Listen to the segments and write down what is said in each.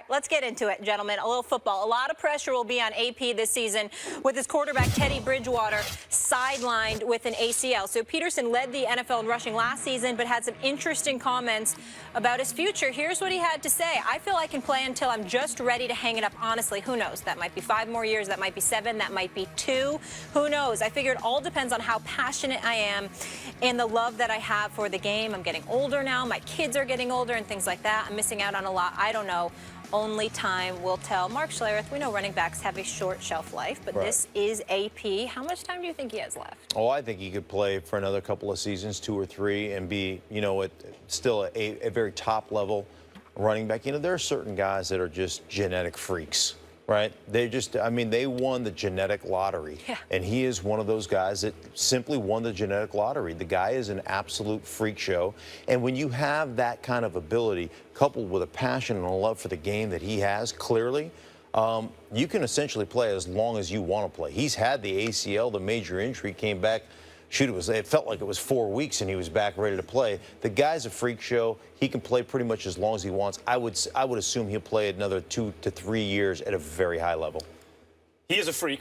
let's get into it, gentlemen. A little football. A lot of pressure will be on AP this season with his quarterback, Teddy Bridgewater, sidelined with an ACL. So Peterson led the NFL in rushing last season, but had some interesting comments about his future. Here's what he had to say. I feel I can play until I'm just ready to hang it up. Honestly, who knows? That might be 5 more years. That might be 7. That might be 2. Who knows? I figure it all depends on how passionate I am and the love that I have for the game. I'm getting older now. My kids are getting older and things like that. I'm missing out on a lot. I don't know. Only time will tell. Mark Schlereth, we know running backs have a short shelf life, but this is AP. How much time do you think he has left? Oh, I think he could play for another couple of seasons, 2 or 3, and be, you know, still a very top level running back. You know, there are certain guys that are just genetic freaks, right? They just, I mean, they won the genetic lottery. Yeah. And he is one of those guys that simply won the genetic lottery. The guy is an absolute freak show. And when you have that kind of ability, coupled with a passion and a love for the game that he has, clearly, you can essentially play as long as you want to play. He's had the ACL, the major injury, came back. Shoot, it felt like it was 4 weeks and he was back ready to play. The guy's a freak show. He can play pretty much as long as he wants. I would assume he'll play another 2 to 3 years at a very high level. He is a freak.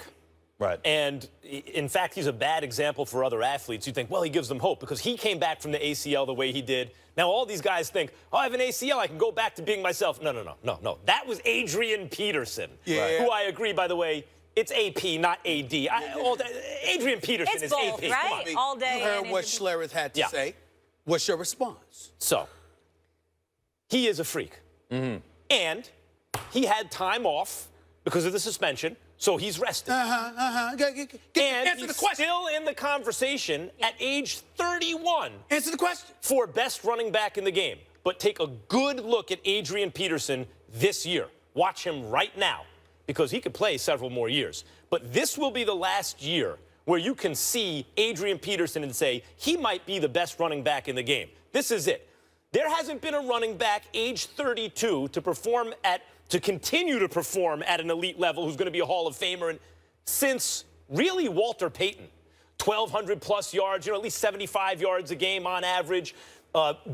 Right. And, in fact, he's a bad example for other athletes. You think, well, he gives them hope because he came back from the ACL the way he did. Now, all these guys think, oh, I have an ACL, I can go back to being myself. No. That was Adrian Peterson, who I agree, by the way, it's AP, not AD. Adrian Peterson is both, AP. Right? All day. You heard what Schlereth had to say. What's your response? So, he is a freak. And he had time off because of the suspension, so he's rested. And he's still in the conversation at age 31. Answer the question. For best running back in the game. But take a good look at Adrian Peterson this year. Watch him right now, because he could play several more years. But this will be the last year where you can see Adrian Peterson and say, he might be the best running back in the game. This is it. There hasn't been a running back age 32 to continue to perform at an elite level who's going to be a Hall of Famer since really Walter Payton. 1,200-plus yards, you know, at least 75 yards a game on average,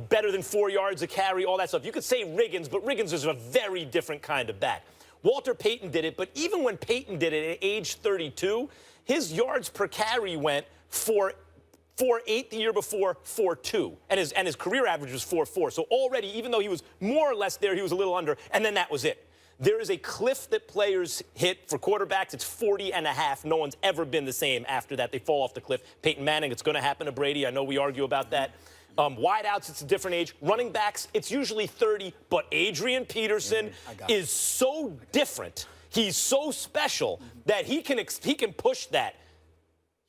better than 4 yards a carry, all that stuff. You could say Riggins, but Riggins is a very different kind of back. Walter Payton did it, but even when Payton did it at age 32, his yards per carry went 4.8 the year before, 4.2. And his career average was 4.4. So already, even though he was more or less there, he was a little under, and then that was it. There is a cliff that players hit for quarterbacks. It's 40.5. No one's ever been the same after that. They fall off the cliff. Peyton Manning, it's going to happen to Brady. I know we argue about that. Wideouts, it's a different age. Running backs, it's usually 30. But Adrian Peterson is so different. He's so special that he can push that.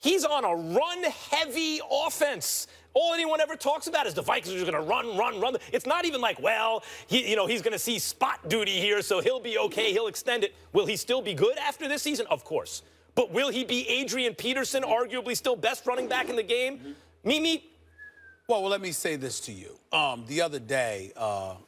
He's on a run-heavy offense. All anyone ever talks about is the Vikings are going to run. It's not even like, well, he's going to see spot duty here, so he'll be okay. He'll extend it. Will he still be good after this season? Of course. But will he be Adrian Peterson, arguably still best running back in the game? Mimi? Well, let me say this to you. The other day,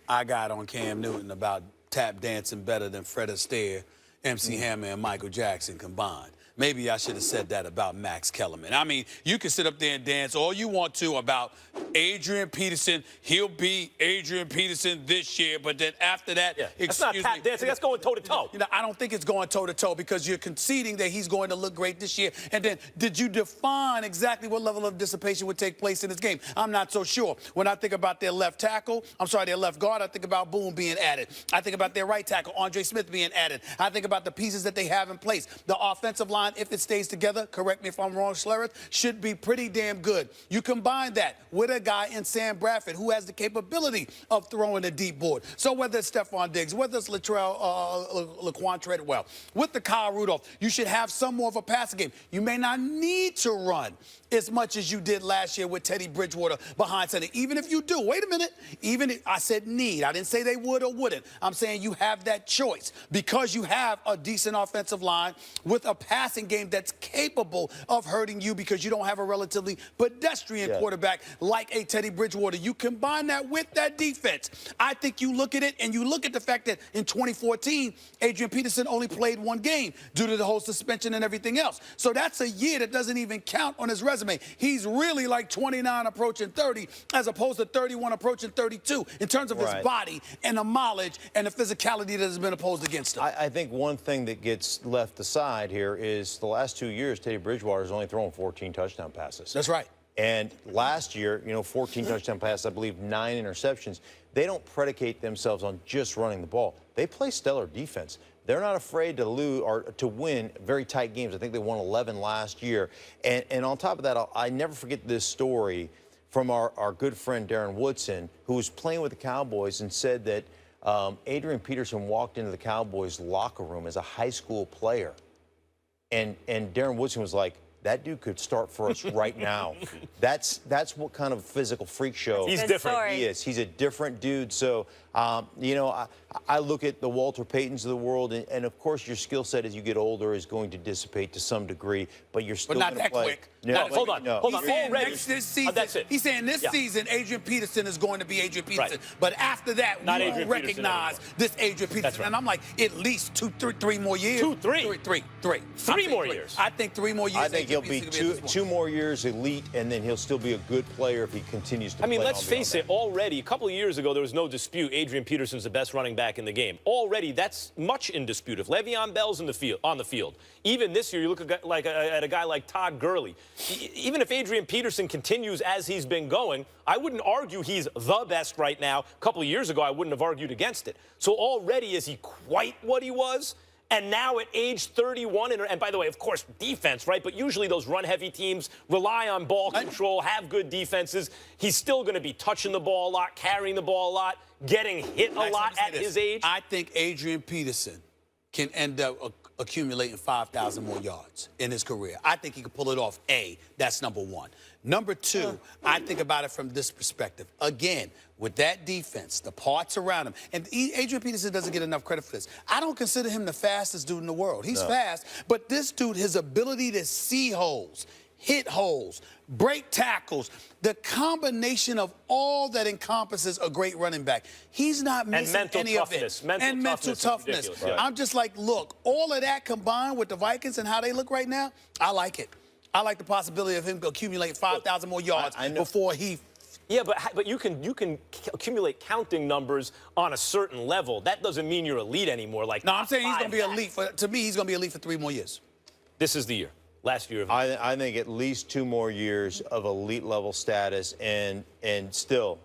I got on Cam Newton about tap dancing better than Fred Astaire, MC Hammer, and Michael Jackson combined. Maybe I should have said that about Max Kellerman. I mean, you can sit up there and dance all you want to about Adrian Peterson. He'll be Adrian Peterson this year, but then after that, that's not tap dancing. That's going toe-to-toe. You know, I don't think it's going toe-to-toe because you're conceding that he's going to look great this year. And then, did you define exactly what level of dissipation would take place in this game? I'm not so sure. When I think about their left tackle, their left guard, I think about Boone being added. I think about their right tackle, Andre Smith, being added. I think about the pieces that they have in place. The offensive line, if it stays together, correct me if I'm wrong, Schlereth, should be pretty damn good. You combine that with a guy in Sam Bradford who has the capability of throwing a deep board. So whether it's Stephon Diggs, whether it's Laquan Treadwell, with the Kyle Rudolph, you should have some more of a passing game. You may not need to run as much as you did last year with Teddy Bridgewater behind center. Even if you do, wait a minute, even if I said need, I didn't say they would or wouldn't. I'm saying you have that choice because you have a decent offensive line with a passing passing game that's capable of hurting you because you don't have a relatively pedestrian quarterback like a Teddy Bridgewater. You combine that with that defense. I think you look at it and you look at the fact that in 2014, Adrian Peterson only played one game due to the whole suspension and everything else. So that's a year that doesn't even count on his resume. He's really like 29 approaching 30 as opposed to 31 approaching 32 in terms of his body and the mileage and the physicality that has been opposed against him. I think one thing that gets left aside here is the last 2 years, Teddy Bridgewater has only thrown 14 touchdown passes. That's right. And last year, 14 touchdown passes, I believe 9 interceptions. They don't predicate themselves on just running the ball. They play stellar defense. They're not afraid to lose or to win very tight games. I think they won 11 last year. And on top of that, I never forget this story from our good friend Darren Woodson, who was playing with the Cowboys and said that Adrian Peterson walked into the Cowboys locker room as a high school player. And Darren Woodson was like, that dude could start for us right now. That's what kind of physical freak show he's different. He is. He's a different dude. So, I look at the Walter Paytons of the world, and of course your skill set as you get older is going to dissipate to some degree, but you're still not going to that play. quick. No, hold on. Already. This season, that's it. He's saying this season, Adrian Peterson is going to be Adrian Peterson. Right. But after that, Not we Adrian won't Peterson recognize anymore. this Adrian Peterson. Right. And I'm like, at least three more years. Three more years. I think 3 more years. I think he'll be Adrian Peterson two more years elite, and then he'll still be a good player if he continues to play. Let's face it, already, a couple of years ago, there was no dispute Adrian Peterson's the best running back in the game. Already, that's much in dispute. If Le'Veon Bell's on the field, even this year, you look at a guy like Todd Gurley. Even if Adrian Peterson continues as he's been going, I wouldn't argue he's the best right now. A couple of years ago, I wouldn't have argued against it. So already, is he quite what he was? And now at age 31, and by the way, of course, defense, right? But usually those run-heavy teams rely on ball control, have good defenses. He's still going to be touching the ball a lot, carrying the ball a lot, getting hit a lot at his age. I think Adrian Peterson can end up accumulating 5,000 more yards in his career. I think he could pull it off. That's number one. Number two, I think about it from this perspective. Again, with that defense, the parts around him, and Adrian Peterson doesn't get enough credit for this. I don't consider him the fastest dude in the world. He's fast, but this dude, his ability to see holes, hit holes, break tackles, the combination of all that encompasses a great running back. He's not missing any of it. Mental toughness. Right. I'm just like, look, all of that combined with the Vikings and how they look right now, I like it. I like the possibility of him accumulating 5,000 more yards before he. Yeah, but you can accumulate counting numbers on a certain level. That doesn't mean you're elite anymore. No, I'm saying he's going to be elite. To me, he's going to be elite for 3 more years. This is the year. Last year. I think at least 2 more years of elite level status, and still,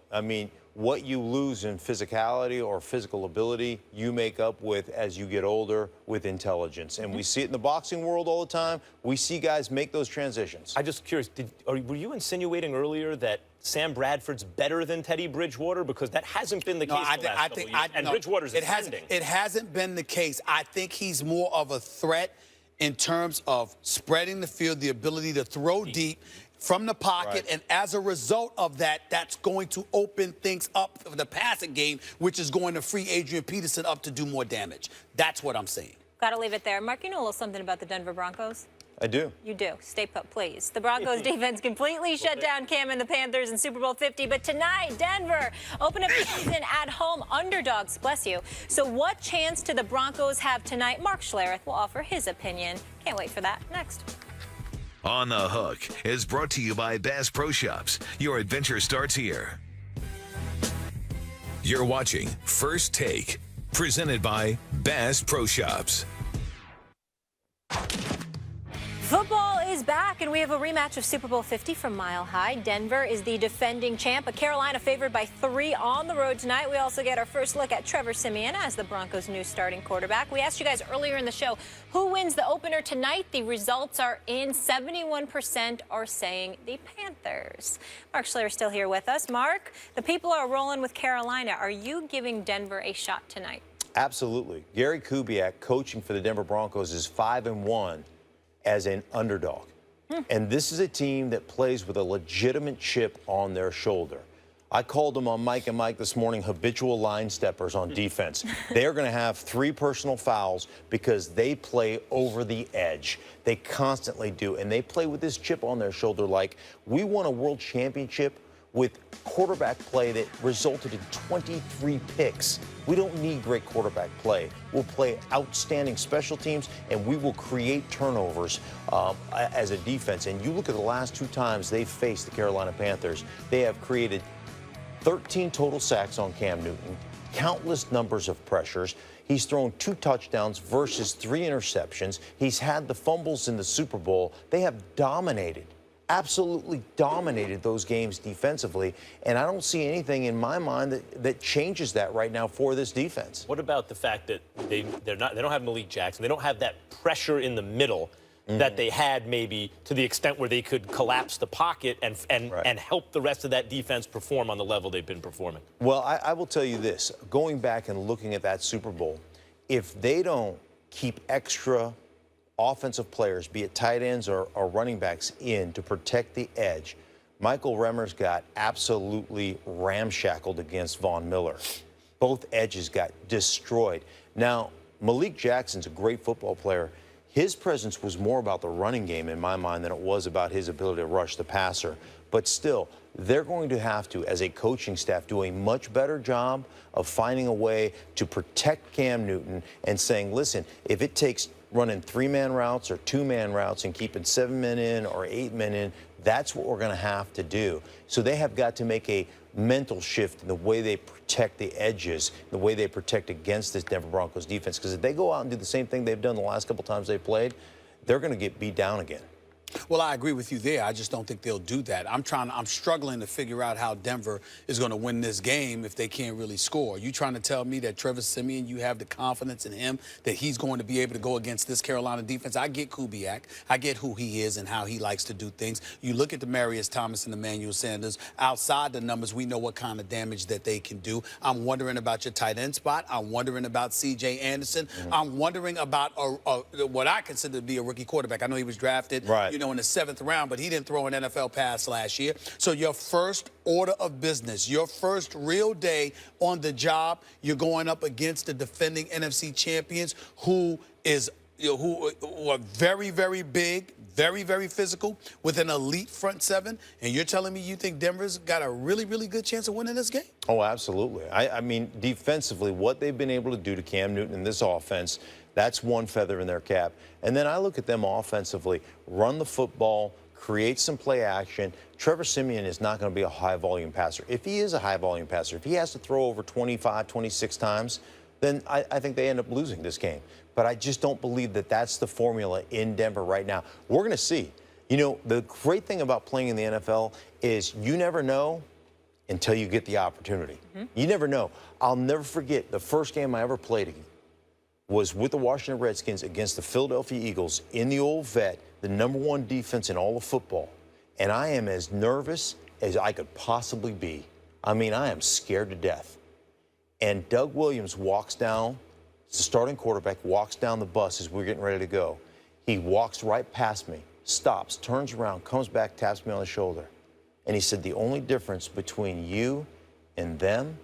what you lose in physicality or physical ability, you make up with as you get older with intelligence. And we see it in the boxing world all the time. We see guys make those transitions. I'm just curious, were you insinuating earlier that Sam Bradford's better than Teddy Bridgewater? Because that hasn't been the case the last couple of years. And Bridgewater's ascending. It hasn't been the case. I think he's more of a threat in terms of spreading the field, the ability to throw deep from the pocket, and as a result of that, that's going to open things up for the passing game, which is going to free Adrian Peterson up to do more damage. That's what I'm saying. Got to leave it there. Mark, you know a little something about the Denver Broncos? I do. You do. Stay put, please. The Broncos defense completely shut down Cam and the Panthers in Super Bowl 50. But tonight, Denver open up the season at home underdogs. Bless you. So what chance do the Broncos have tonight? Mark Schlereth will offer his opinion. Can't wait for that. Next. On the Hook is brought to you by Bass Pro Shops. Your adventure starts here. You're watching First Take, presented by Bass Pro Shops. Football is back, and we have a rematch of Super Bowl 50 from Mile High. Denver is the defending champ, but Carolina favored by 3 on the road tonight. We also get our first look at Trevor Siemian as the Broncos' new starting quarterback. We asked you guys earlier in the show, who wins the opener tonight? The results are in. 71% are saying the Panthers. Mark Schlereth still here with us. Mark, the people are rolling with Carolina. Are you giving Denver a shot tonight? Absolutely. Gary Kubiak, coaching for the Denver Broncos, is 5-1. As an underdog. And this is a team that plays with a legitimate chip on their shoulder. I called them on Mike and Mike this morning habitual line steppers on defense. They're going to have 3 personal fouls because they play over the edge. They constantly do, and they play with this chip on their shoulder like we won a world championship with quarterback play that resulted in 23 picks. We don't need great quarterback play. We'll play outstanding special teams, and we will create turnovers as a defense. And you look at the last 2 times they've faced the Carolina Panthers, they have created 13 total sacks on Cam Newton, countless numbers of pressures. He's thrown 2 touchdowns versus 3 interceptions. He's had the fumbles in the Super Bowl. They have dominated, absolutely dominated those games defensively. And I don't see anything in my mind that changes that right now for this defense. What about the fact that they don't have Malik Jackson? They don't have that pressure in the middle that they had maybe to the extent where they could collapse the pocket and help the rest of that defense perform on the level they've been performing? Well, I will tell you this. Going back and looking at that Super Bowl, if they don't keep extra offensive players, be it tight ends or running backs, in to protect the edge, Michael Remmers got absolutely ramshackled against Von Miller. Both edges got destroyed. Now, Malik Jackson's a great football player. His presence was more about the running game in my mind than it was about his ability to rush the passer. But still, they're going to have to, as a coaching staff, do a much better job of finding a way to protect Cam Newton and saying, listen, if it takes running 3-man routes or 2-man routes and keeping 7 men in or 8 men in, that's what we're going to have to do. So they have got to make a mental shift in the way they protect the edges, the way they protect against this Denver Broncos defense. Because if they go out and do the same thing they've done the last couple times they played, they're going to get beat down again. Well, I agree with you there. I just don't think they'll do that. I'm struggling to figure out how Denver is going to win this game if they can't really score. You trying to tell me that Trevor Siemian, you have the confidence in him that he's going to be able to go against this Carolina defense? I get Kubiak. I get who he is and how he likes to do things. You look at Demaryius Thomas and Emmanuel Sanders. Outside the numbers, we know what kind of damage that they can do. I'm wondering about your tight end spot. I'm wondering about C.J. Anderson. I'm wondering about what I consider to be a rookie quarterback. I know he was drafted, in the 7th round, but he didn't throw an NFL pass last year. So your first order of business, your first real day on the job, you're going up against the defending NFC champions who are very, very big, very, very physical, with an elite front 7, and you're telling me you think Denver's got a really, really good chance of winning this game? Oh, absolutely. I mean, defensively, what they've been able to do to Cam Newton in this offense, that's one feather in their cap. And then I look at them offensively, run the football, create some play action. Trevor Siemian is not going to be a high-volume passer. If he is a high-volume passer, if he has to throw over 25, 26 times, then I think they end up losing this game. But I just don't believe that that's the formula in Denver right now. We're going to see. You know, the great thing about playing in the NFL is you never know until you get the opportunity. You never know. I'll never forget the first game I ever played was with the Washington Redskins against the Philadelphia Eagles in the old vet, the #1 defense in all of football. And I am as nervous as I could possibly be. I mean, I am scared to death. And Doug Williams walks down, the starting quarterback, walks down the bus as we're getting ready to go. He walks right past me, stops, turns around, comes back, taps me on the shoulder. And he said, the only difference between you and them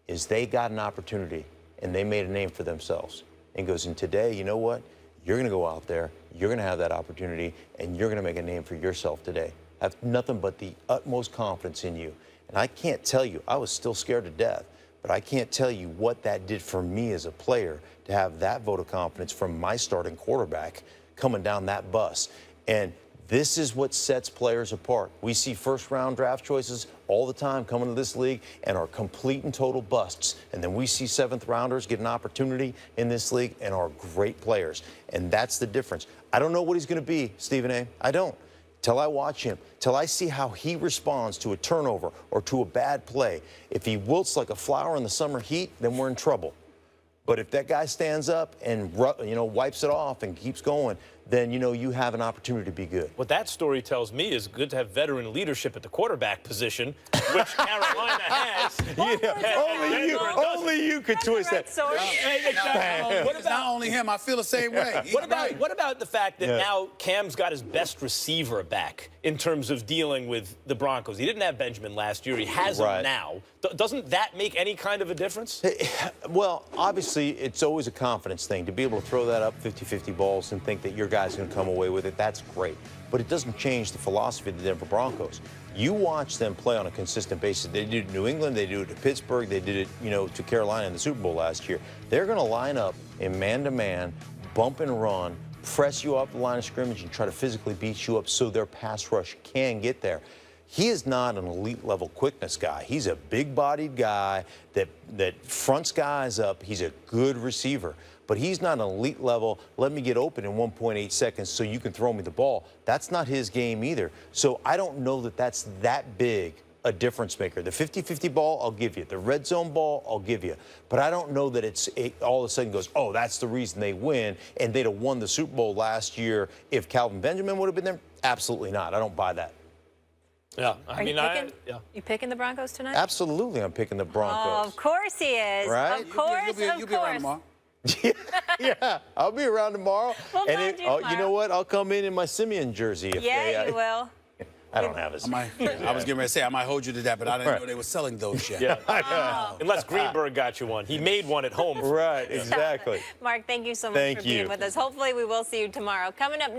is they got an opportunity and they made a name for themselves. And goes, and today, you know what? You're going to go out there, you're going to have that opportunity, and you're going to make a name for yourself today. I have nothing but the utmost confidence in you. And I can't tell you, I was still scared to death, but I can't tell you what that did for me as a player to have that vote of confidence from my starting quarterback coming down that bus. And this is what sets players apart. We see first-round draft choices all the time coming to this league and are complete and total busts. And then we see 7th-rounders get an opportunity in this league and are great players. And that's the difference. I don't know what he's going to be, Stephen A. I don't. Till I watch him, till I see how he responds to a turnover or to a bad play. If he wilts like a flower in the summer heat, then we're in trouble. But if that guy stands up and wipes it off and keeps going, then, you know, you have an opportunity to be good. What that story tells me is good to have veteran leadership at the quarterback position, which Carolina has. Only you could twist that. It's not only him. I feel the same way. What about the fact that now Cam's got his best receiver back in terms of dealing with the Broncos? He didn't have Benjamin last year. He has him now. Doesn't that make any kind of a difference? Well, obviously, it's always a confidence thing. To be able to throw that up 50-50 balls and think that your guy's going to come away with it, that's great. But it doesn't change the philosophy of the Denver Broncos. You watch them play on a consistent basis. They did it in New England. They did it to Pittsburgh. They did it, you know, to Carolina in the Super Bowl last year. They're going to line up in man-to-man, bump and run, press you off the line of scrimmage and try to physically beat you up so their pass rush can get there. He is not an elite-level quickness guy. He's a big-bodied guy that fronts guys up. He's a good receiver. But he's not an elite level, let me get open in 1.8 seconds so you can throw me the ball. That's not his game either. So I don't know that that's that big a difference maker. The 50-50 ball, I'll give you. The red zone ball, I'll give you. But I don't know that it all of a sudden goes, oh, that's the reason they win, and they'd have won the Super Bowl last year if Calvin Benjamin would have been there. Absolutely not. I don't buy that. Yeah, You picking the Broncos tonight? Absolutely, I'm picking the Broncos. Oh, of course he is. Right? Of course, You'll be around tomorrow. Yeah, I'll be around tomorrow. We'll and find you tomorrow. You know what? I'll come in my Simeon jersey. If You will. I don't have a I was getting ready to say, I might hold you to that, but I didn't know they were selling those yet. Yeah. Unless Greenberg got you one. He made one at home. Right, exactly. Mark, thank you so much for being with us. Hopefully we will see you tomorrow. Coming up